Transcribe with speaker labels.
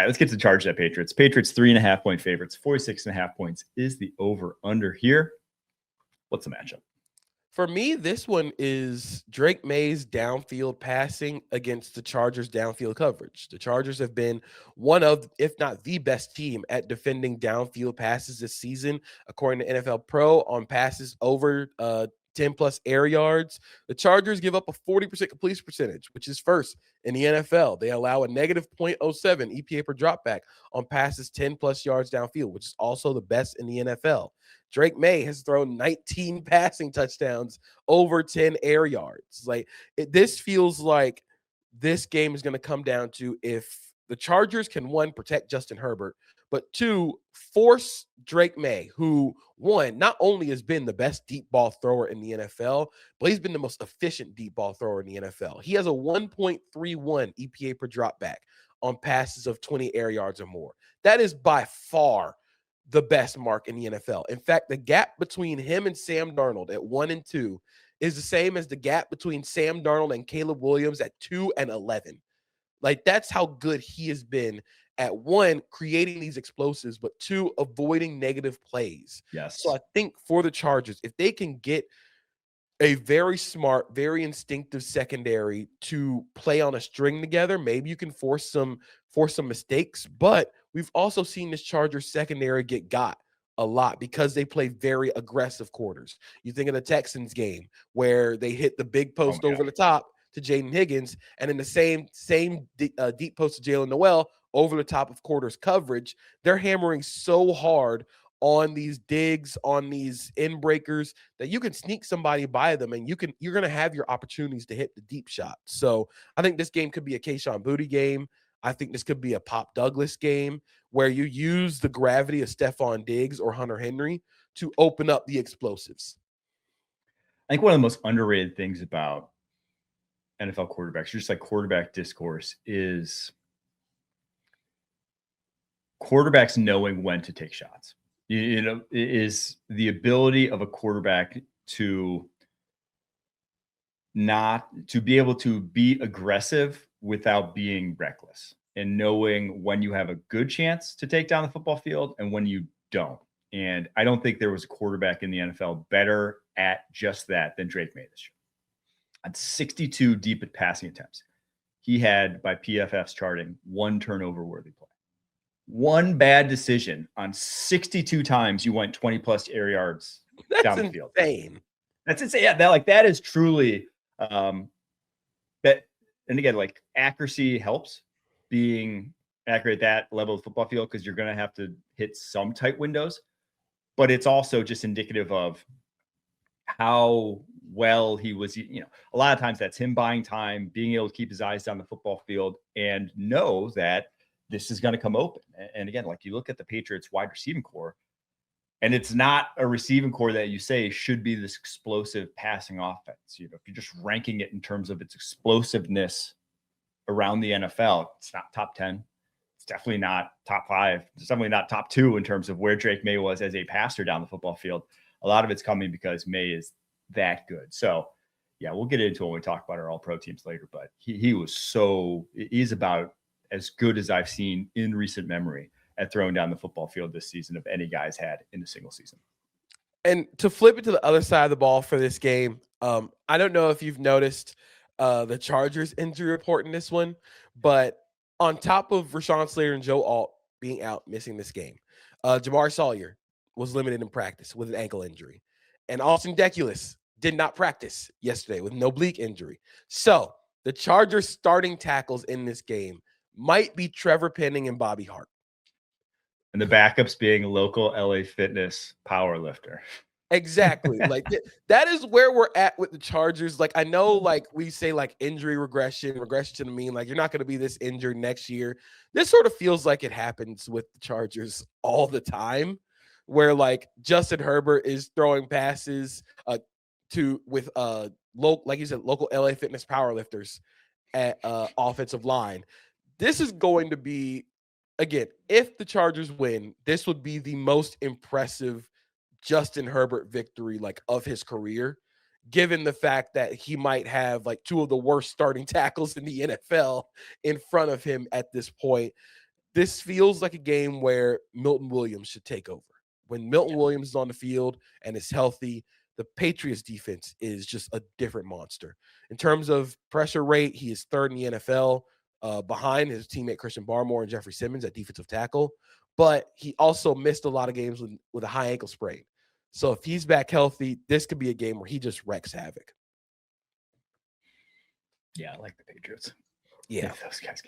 Speaker 1: right, let's get to the Chargers at Patriots. Patriots 3.5-point favorites. 46.5 points is the over-under here. What's the matchup?
Speaker 2: For me, this one is Drake May's downfield passing against the Chargers' downfield coverage. The Chargers have been one of, if not the best team at defending downfield passes this season, according to NFL Pro, on passes over 10-plus air yards. The Chargers give up a 40% completion percentage, which is first in the NFL. They allow a negative 0.07 EPA per dropback on passes 10-plus yards downfield, which is also the best in the NFL. Drake May has thrown 19 passing touchdowns over 10 air yards. This feels like this game is going to come down to if the Chargers can, one, protect Justin Herbert, but two, force Drake May, who, one, not only has been the best deep ball thrower in the NFL, but he's been the most efficient deep ball thrower in the NFL. He has a 1.31 EPA per dropback on passes of 20 air yards or more. That is by far the best mark in the NFL. In fact, the gap between him and Sam Darnold at 1 and 2 is the same as the gap between Sam Darnold and Caleb Williams at 2 and 11. That's how good he has been at, one, creating these explosives, but two, avoiding negative plays.
Speaker 1: Yes.
Speaker 2: So I think for the Chargers, if they can get a very smart, very instinctive secondary to play on a string together, maybe you can force some mistakes. But we've also seen this Chargers secondary get got a lot because they play very aggressive quarters. You think of the Texans game where they hit the big post over the top to Jaden Higgins, and in the same deep post to Jalen Noel over the top of quarters coverage. They're hammering so hard on these digs, on these in breakers, that you can sneak somebody by them, and you're going to have your opportunities to hit the deep shot. So I think this game could be a Kayshon Boutte game. I think this could be a Pop Douglas game where you use the gravity of Stephon Diggs or Hunter Henry to open up the explosives.
Speaker 1: I think one of the most underrated things about NFL quarterbacks, just like quarterback discourse, is quarterbacks knowing when to take shots. Is the ability of a quarterback to be able to be aggressive without being reckless, and knowing when you have a good chance to take down the football field and when you don't. And I don't think there was a quarterback in the NFL better at just that than Drake May this year. At 62 deep at passing attempts, he had, by PFF's charting, one turnover-worthy play. One bad decision on 62 times you went 20-plus air yards down the field. That's insane. Yeah, that is truly that. And again, accuracy helps, being accurate at that level of football field, because you're going to have to hit some tight windows. But it's also just indicative of how well he was. A lot of times that's him buying time, being able to keep his eyes down the football field and know that this is going to come open. And again, you look at the Patriots wide receiving core, and it's not a receiving core that you say should be this explosive passing offense. If you're just ranking it in terms of its explosiveness around the NFL, it's not top 10. It's definitely not top 5. It's definitely not top 2 in terms of where Drake May was as a passer down the football field. A lot of it's coming because May is that good. So yeah, we'll get into it when we talk about our all-pro teams later, but he's about as good as I've seen in recent memory at throwing down the football field this season of any guys had in a single season.
Speaker 2: And to flip it to the other side of the ball for this game, I don't know if you've noticed the Chargers injury report in this one, but on top of Rashawn Slater and Joe Alt being out, missing this game, Jamar Sawyer was limited in practice with an ankle injury, and Austin Deculus did not practice yesterday with an oblique injury. So the Chargers starting tackles in this game might be Trevor Penning and Bobby Hart.
Speaker 1: And the backups being local LA Fitness power lifter.
Speaker 2: Exactly. That is where we're at with the Chargers. I know, we say injury regression to the mean, you're not going to be this injured next year. This sort of feels like it happens with the Chargers all the time, where Justin Herbert is throwing passes with like you said, local LA Fitness power lifters at offensive line. This is going to be, again, if the Chargers win, this would be the most impressive Justin Herbert victory of his career, given the fact that he might have 2 of the worst starting tackles in the NFL in front of him at this point. this feels like a game where Milton Williams should take over. When Milton Williams is on the field and is healthy, the Patriots defense is just a different monster. In terms of pressure rate, he is third in the NFL, behind his teammate Christian Barmore and Jeffrey Simmons at defensive tackle. But he also missed a lot of games with a high ankle sprain. So if he's back healthy, this could be a game where he just wrecks havoc.
Speaker 1: Yeah, I like the Patriots.
Speaker 2: Yeah,
Speaker 1: If those guys